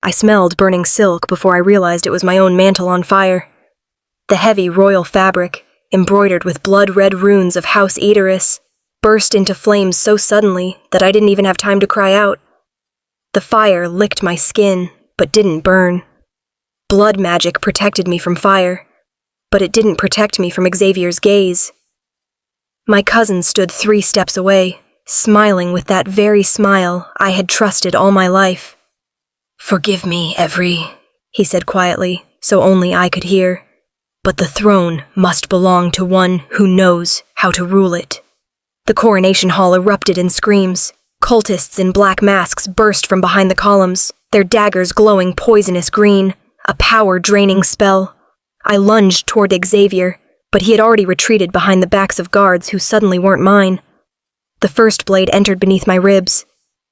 I smelled burning silk before I realized it was my own mantle on fire. The heavy royal fabric, embroidered with blood-red runes of House Eaterus, burst into flames so suddenly that I didn't even have time to cry out. The fire licked my skin, but didn't burn. Blood magic protected me from fire, but it didn't protect me from Xavier's gaze. My cousin stood 3 steps away, smiling with that very smile I had trusted all my life. "Forgive me, Every," he said quietly, so only I could hear. "But the throne must belong to one who knows how to rule it." The coronation hall erupted in screams. Cultists in black masks burst from behind the columns, their daggers glowing poisonous green, a power-draining spell. I lunged toward Xavier, but he had already retreated behind the backs of guards who suddenly weren't mine. The first blade entered beneath my ribs.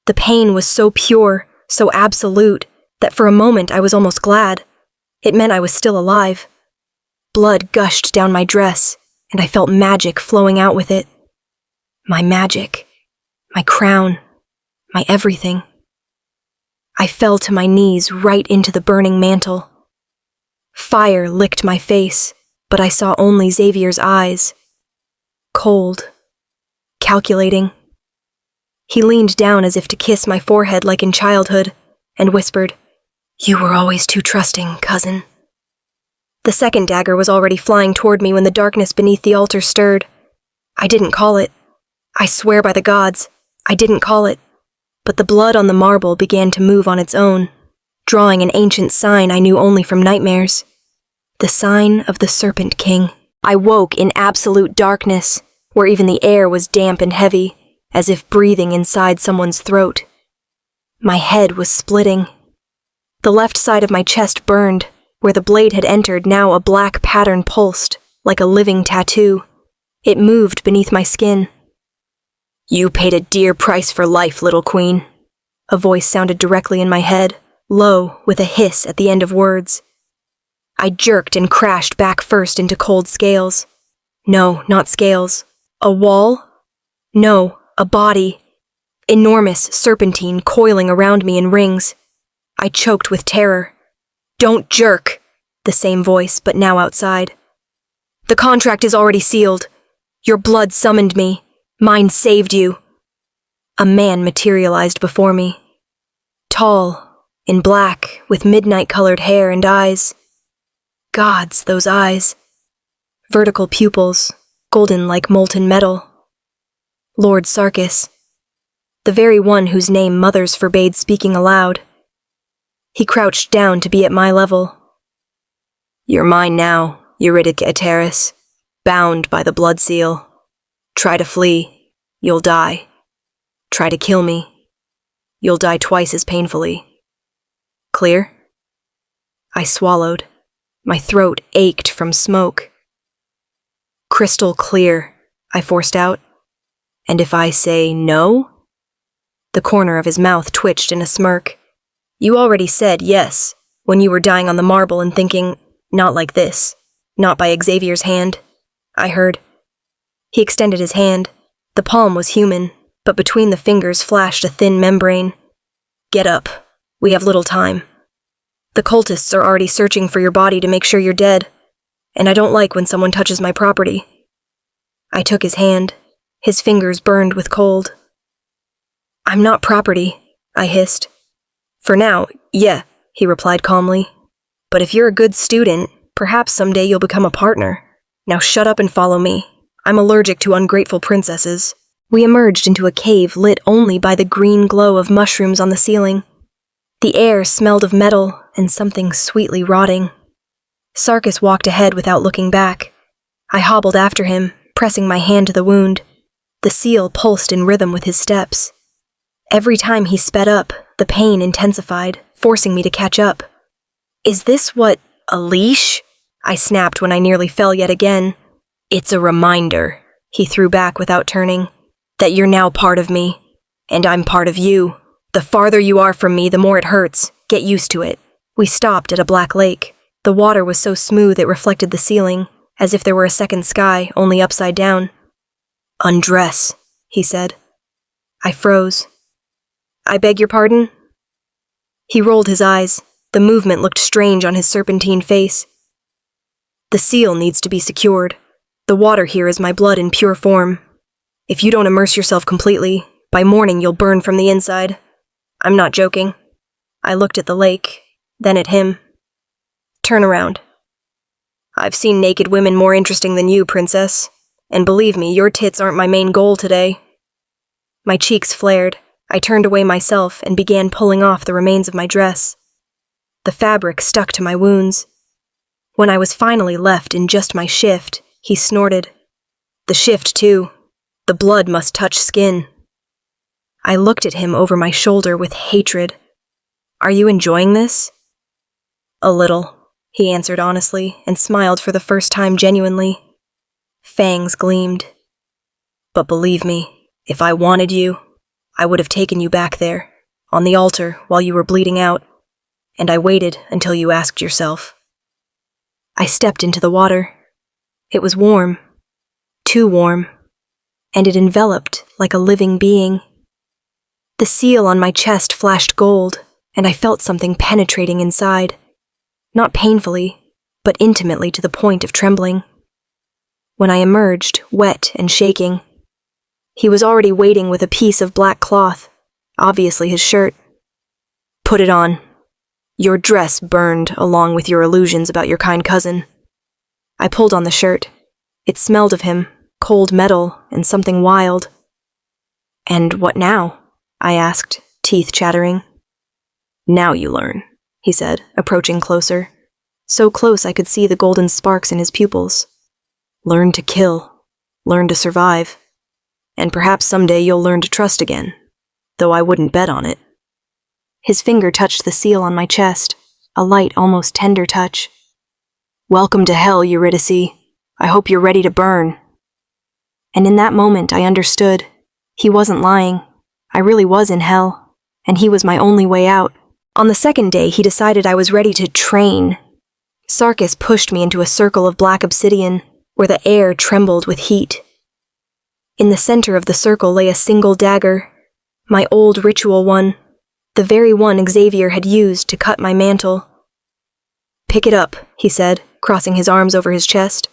The pain was so pure, so absolute, that for a moment I was almost glad. It meant I was still alive. Blood gushed down my dress, and I felt magic flowing out with it. My magic. My crown. My everything. I fell to my knees right into the burning mantle. Fire licked my face, but I saw only Xavier's eyes. Cold. Calculating. He leaned down as if to kiss my forehead like in childhood, and whispered, "You were always too trusting, cousin." The second dagger was already flying toward me when the darkness beneath the altar stirred. I didn't call it. I swear by the gods, I didn't call it. But the blood on the marble began to move on its own, drawing an ancient sign I knew only from nightmares. The sign of the Serpent King. I woke in absolute darkness, where even the air was damp and heavy, as if breathing inside someone's throat. My head was splitting. The left side of my chest burned. Where the blade had entered, now a black pattern pulsed, like a living tattoo. It moved beneath my skin. "You paid a dear price for life, little queen." A voice sounded directly in my head, low, with a hiss at the end of words. I jerked and crashed back first into cold scales. No, not scales. A wall? No, a body. Enormous serpentine coiling around me in rings. I choked with terror. "Don't jerk," the same voice, but now outside. "The contract is already sealed. Your blood summoned me. Mine saved you." A man materialized before me. Tall, in black, with midnight-colored hair and eyes. Gods, those eyes. Vertical pupils, golden like molten metal. Lord Sarkis. The very one whose name mothers forbade speaking aloud. He crouched down to be at my level. "You're mine now, Eurydice Eteris, bound by the blood seal. Try to flee, you'll die. Try to kill me, you'll die twice as painfully. Clear?" I swallowed. My throat ached from smoke. "Crystal clear," I forced out. "And if I say no?" The corner of his mouth twitched in a smirk. "You already said yes, when you were dying on the marble and thinking, not like this, not by Xavier's hand," I heard. He extended his hand. The palm was human, but between the fingers flashed a thin membrane. "Get up. We have little time. The cultists are already searching for your body to make sure you're dead, and I don't like when someone touches my property." I took his hand. His fingers burned with cold. "I'm not property," I hissed. "For now, yeah," he replied calmly. "But if you're a good student, perhaps someday you'll become a partner. Now shut up and follow me. I'm allergic to ungrateful princesses." We emerged into a cave lit only by the green glow of mushrooms on the ceiling. The air smelled of metal and something sweetly rotting. Sarkis walked ahead without looking back. I hobbled after him, pressing my hand to the wound. The seal pulsed in rhythm with his steps. Every time he sped up, the pain intensified, forcing me to catch up. "Is this what, a leash?" I snapped when I nearly fell yet again. "It's a reminder," he threw back without turning, "that you're now part of me, and I'm part of you. The farther you are from me, the more it hurts. Get used to it." We stopped at a black lake. The water was so smooth it reflected the ceiling, as if there were a second sky, only upside down. "Undress," he said. I froze. "I beg your pardon?" He rolled his eyes. The movement looked strange on his serpentine face. The seal needs to be secured. The water here is my blood in pure form. If you don't immerse yourself completely, by morning you'll burn from the inside. I'm not joking. I looked at the lake, then at him. Turn around. I've seen naked women more interesting than you, princess. And believe me, your tits aren't my main goal today. My cheeks flared. I turned away myself and began pulling off the remains of my dress. The fabric stuck to my wounds. When I was finally left in just my shift, he snorted. The shift, too. The blood must touch skin. I looked at him over my shoulder with hatred. Are you enjoying this? A little, he answered honestly and smiled for the first time genuinely. Fangs gleamed. But believe me, if I wanted you, I would have taken you back there, on the altar while you were bleeding out, and I waited until you asked yourself. I stepped into the water. It was warm, too warm, and it enveloped like a living being. The seal on my chest flashed gold, and I felt something penetrating inside, not painfully, but intimately to the point of trembling. When I emerged, wet and shaking, he was already waiting with a piece of black cloth, obviously his shirt. Put it on. Your dress burned along with your illusions about your kind cousin. I pulled on the shirt. It smelled of him, cold metal and something wild. And what now? I asked, teeth chattering. Now you learn, he said, approaching closer. So close I could see the golden sparks in his pupils. Learn to kill. Learn to survive. And perhaps someday you'll learn to trust again, though I wouldn't bet on it. His finger touched the seal on my chest, a light, almost tender touch. Welcome to hell, Eurydice. I hope you're ready to burn. And in that moment I understood. He wasn't lying. I really was in hell, and he was my only way out. On the second day, he decided I was ready to train. Sarkis pushed me into a circle of black obsidian, where the air trembled with heat. In the center of the circle lay a single dagger, my old ritual one, the very one Xavier had used to cut my mantle. Pick it up, he said, crossing his arms over his chest.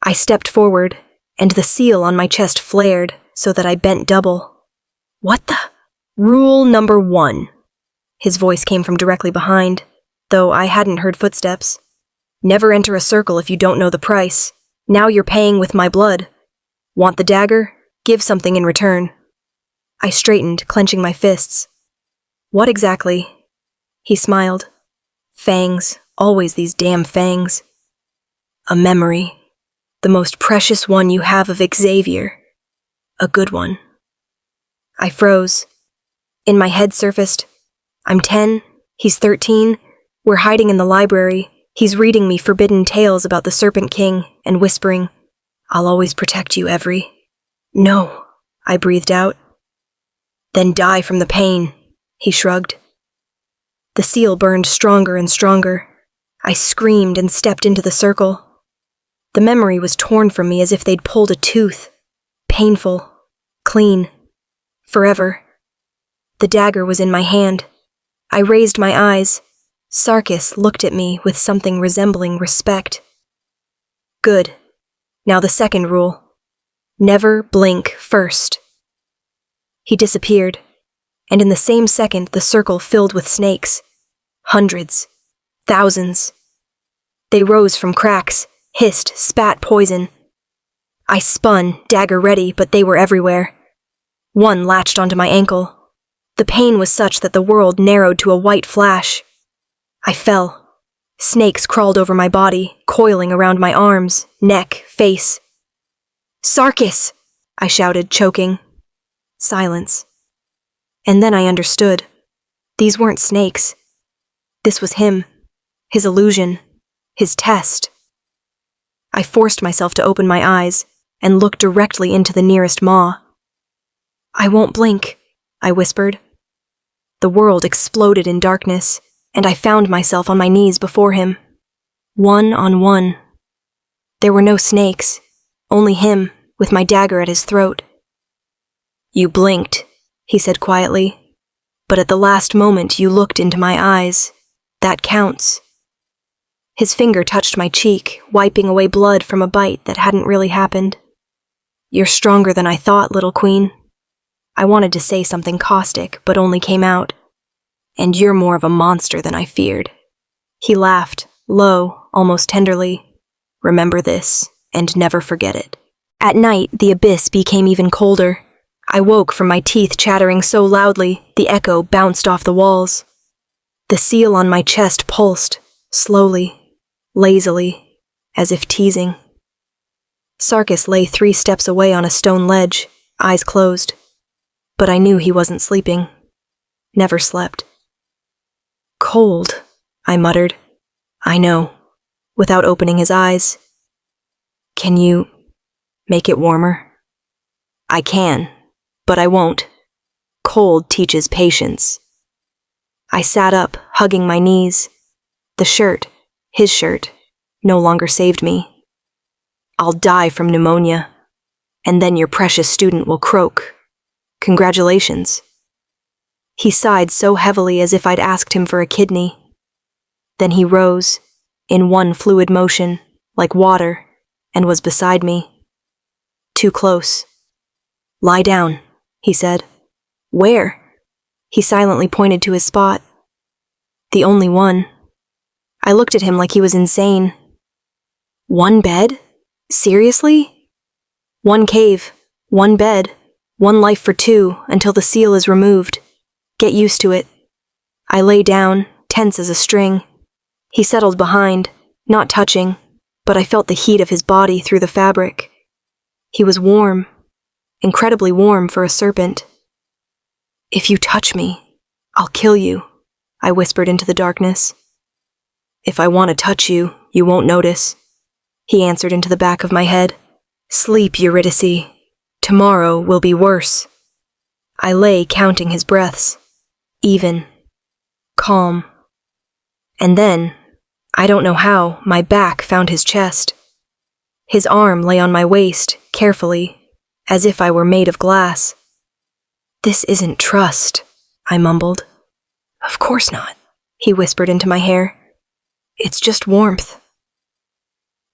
I stepped forward, and the seal on my chest flared so that I bent double. What the? Rule number 1. His voice came from directly behind, though I hadn't heard footsteps. Never enter a circle if you don't know the price. Now you're paying with my blood. Want the dagger? Give something in return. I straightened, clenching my fists. What exactly? He smiled. Fangs, always these damn fangs. A memory. The most precious one you have of Xavier. A good one. I froze. In my head surfaced, I'm 10, he's 13, we're hiding in the library, he's reading me forbidden tales about the Serpent King and whispering, I'll always protect you, Every. No, I breathed out. Then die from the pain, he shrugged. The seal burned stronger and stronger. I screamed and stepped into the circle. The memory was torn from me as if they'd pulled a tooth. Painful. Clean. Forever. The dagger was in my hand. I raised my eyes. Sarkis looked at me with something resembling respect. Good. Now the second rule. Never blink first. He disappeared, and in the same second the circle filled with snakes. Hundreds. Thousands. They rose from cracks, hissed, spat poison. I spun, dagger ready, but they were everywhere. One latched onto my ankle. The pain was such that the world narrowed to a white flash. I fell. Snakes crawled over my body, coiling around my arms, neck, face. Sarkis! I shouted, choking. Silence. And then I understood. These weren't snakes. This was him. His illusion. His test. I forced myself to open my eyes and look directly into the nearest maw. I won't blink, I whispered. The world exploded in darkness, and I found myself on my knees before him. One on one. There were no snakes, only him, with my dagger at his throat. You blinked, he said quietly. But at the last moment you looked into my eyes. That counts." His finger touched my cheek, wiping away blood from a bite that hadn't really happened. "You're stronger than I thought, little queen." I wanted to say something caustic, but only came out. "And you're more of a monster than I feared." He laughed, low, almost tenderly. "Remember this, and never forget it." At night, the abyss became even colder. I woke from my teeth chattering so loudly, the echo bounced off the walls. The seal on my chest pulsed, slowly, lazily, as if teasing. Sarkis lay 3 steps away on a stone ledge, eyes closed. But I knew he wasn't sleeping. Never slept. "Cold," I muttered. "I know," without opening his eyes. "Can you make it warmer?" "I can, but I won't. Cold teaches patience." I sat up, hugging my knees. The shirt, his shirt, no longer saved me. "I'll die from pneumonia, and then your precious student will croak. Congratulations." He sighed so heavily as if I'd asked him for a kidney. Then he rose, in one fluid motion, like water, and was beside me. Too close. "Lie down," he said. "Where?" He silently pointed to his spot. "The only one." I looked at him like he was insane. "One bed? Seriously?" "One cave, one bed, one life for 2 until the seal is removed. Get used to it." I lay down, tense as a string. He settled behind, not touching, but I felt the heat of his body through the fabric. He was warm, incredibly warm for a serpent. "If you touch me, I'll kill you," I whispered into the darkness. "If I want to touch you, you won't notice," he answered into the back of my head. "Sleep, Eurydice. Tomorrow will be worse." I lay counting his breaths. Even. Calm. And then, I don't know how, my back found his chest. His arm lay on my waist, carefully, as if I were made of glass. "This isn't trust," I mumbled. "Of course not," he whispered into my hair. "It's just warmth."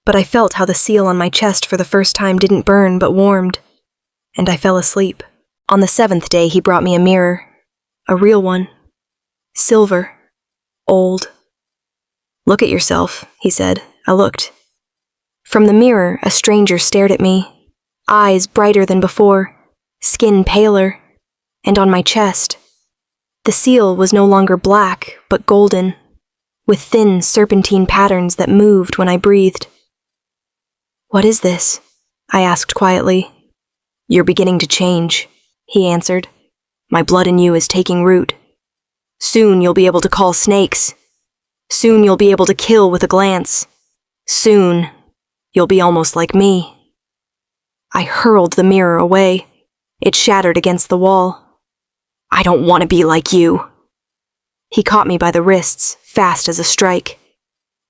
But I felt how the seal on my chest for the first time didn't burn but warmed, and I fell asleep. On the 7th day he brought me a mirror, a real one. Silver. Old. "Look at yourself," he said. I looked. From the mirror, a stranger stared at me, eyes brighter than before, skin paler, and on my chest. The seal was no longer black, but golden, with thin serpentine patterns that moved when I breathed. "What is this?" I asked quietly. "You're beginning to change," he answered. "My blood in you is taking root. Soon you'll be able to call snakes. Soon you'll be able to kill with a glance. Soon you'll be almost like me." I hurled the mirror away. It shattered against the wall. "I don't want to be like you." He caught me by the wrists, fast as a strike.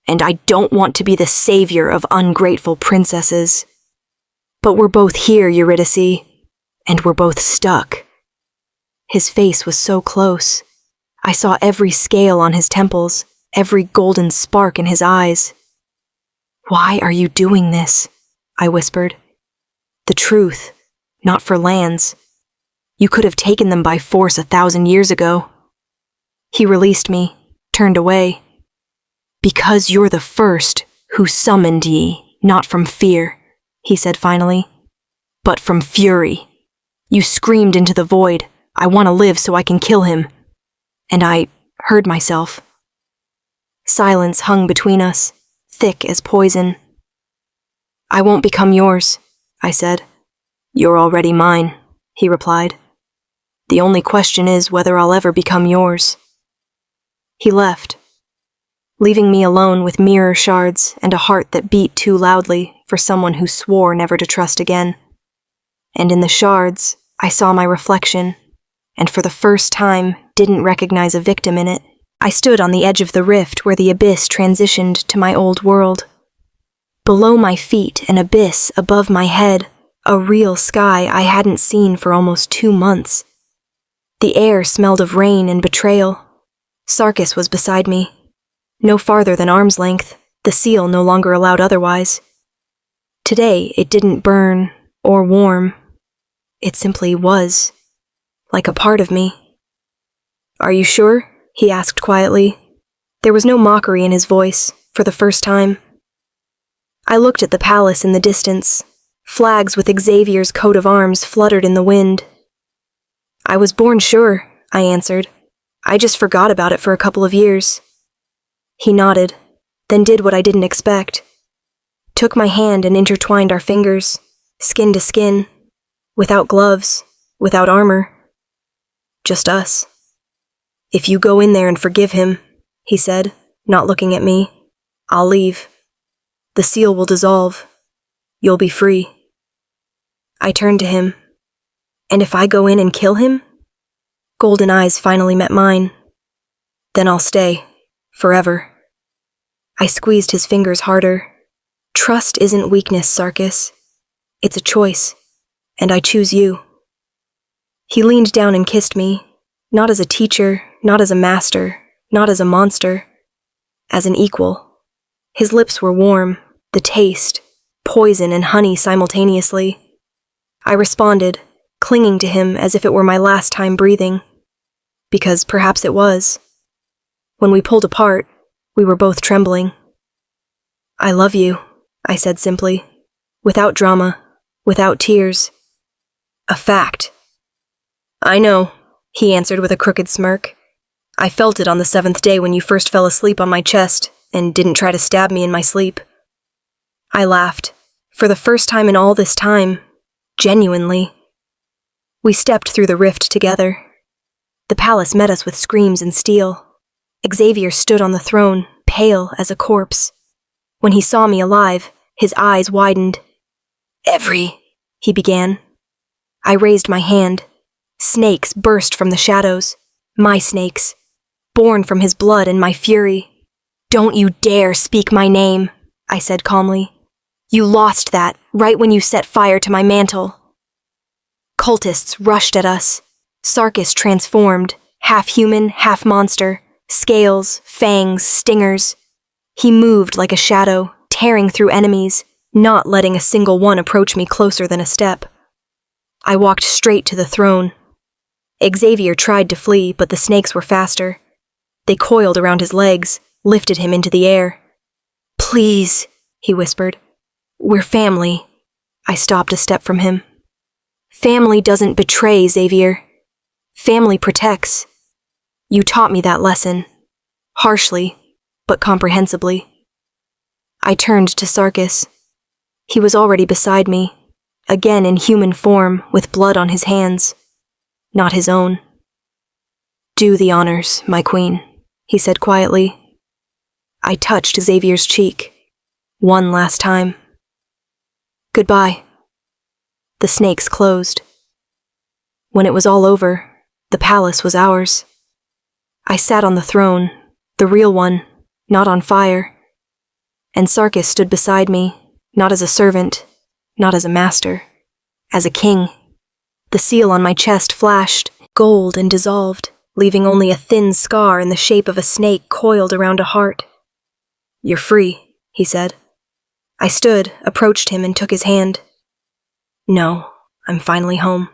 "And I don't want to be the savior of ungrateful princesses. But we're both here, Eurydice, and we're both stuck." His face was so close. I saw every scale on his temples, every golden spark in his eyes. "Why are you doing this?" I whispered. "The truth, not for lands. You could have taken them by force 1,000 years ago." He released me, turned away. "Because you're the first who summoned ye, not from fear," he said finally, "but from fury. You screamed into the void, 'I want to live so I can kill him.' And I heard myself." Silence hung between us, thick as poison. "I won't become yours," I said. "You're already mine," he replied. "The only question is whether I'll ever become yours." He left, leaving me alone with mirror shards and a heart that beat too loudly for someone who swore never to trust again. And in the shards, I saw my reflection, and for the first time didn't recognize a victim in it. I stood on the edge of the rift where the abyss transitioned to my old world. Below my feet, an abyss above my head, a real sky I hadn't seen for almost 2 months. The air smelled of rain and betrayal. Sarkis was beside me. No farther than arm's length, the seal no longer allowed otherwise. Today it didn't burn or warm. It simply was, like a part of me. "Are you sure?" he asked quietly. There was no mockery in his voice, for the first time. I looked at the palace in the distance. Flags with Xavier's coat of arms fluttered in the wind. "I was born sure," I answered. "I just forgot about it for a couple of years." He nodded, then did what I didn't expect. Took my hand and intertwined our fingers, skin to skin, without gloves, without armor. Just us. "If you go in there and forgive him," he said, not looking at me, "I'll leave. The seal will dissolve. You'll be free." I turned to him. "And if I go in and kill him?" Golden eyes finally met mine. "Then I'll stay. Forever." I squeezed his fingers harder. "Trust isn't weakness, Sarkis. It's a choice, and I choose you." He leaned down and kissed me, not as a teacher, not as a master, not as a monster, as an equal. His lips were warm, the taste, poison and honey simultaneously. I responded, clinging to him as if it were my last time breathing. Because perhaps it was. When we pulled apart, we were both trembling. "I love you," I said simply, without drama, without tears. "A fact." "I know," he answered with a crooked smirk. "I felt it on the 7th day when you first fell asleep on my chest and didn't try to stab me in my sleep." I laughed, for the first time in all this time, genuinely. We stepped through the rift together. The palace met us with screams and steel. Xavier stood on the throne, pale as a corpse. When he saw me alive, his eyes widened. He began. I raised my hand. Snakes burst from the shadows. My snakes. Born from his blood and my fury. "Don't you dare speak my name," I said calmly. "You lost that right when you set fire to my mantle." Cultists rushed at us. Sarkis transformed, half human, half monster, scales, fangs, stingers. He moved like a shadow, tearing through enemies, not letting a single one approach me closer than a step. I walked straight to the throne. Xavier tried to flee, but the snakes were faster. They coiled around his legs, lifted him into the air. "Please," he whispered. "We're family." I stopped a step from him. "Family doesn't betray, Xavier. Family protects. You taught me that lesson. Harshly, but comprehensibly." I turned to Sarkis. He was already beside me, again in human form, with blood on his hands. Not his own. "Do the honors, my queen," he said quietly. I touched Xavier's cheek. One last time. "Goodbye." The snakes closed. When it was all over, the palace was ours. I sat on the throne, the real one, not on fire. And Sarkis stood beside me, not as a servant, not as a master, as a king. The seal on my chest flashed, gold and dissolved, leaving only a thin scar in the shape of a snake coiled around a heart. "You're free," he said. I stood, approached him, and took his hand. "No, I'm finally home."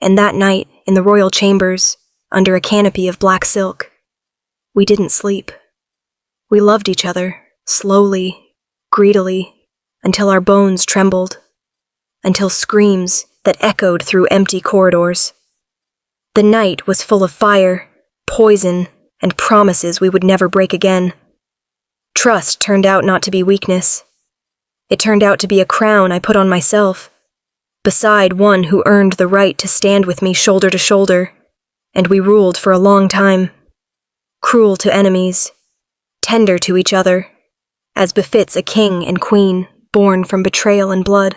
And that night, in the royal chambers, under a canopy of black silk, we didn't sleep. We loved each other, slowly, greedily, until our bones trembled, until screams that echoed through empty corridors. The night was full of fire, poison, and promises we would never break again. Trust turned out not to be weakness. It turned out to be a crown I put on myself, beside one who earned the right to stand with me shoulder to shoulder, and we ruled for a long time. Cruel to enemies, tender to each other, as befits a king and queen born from betrayal and blood.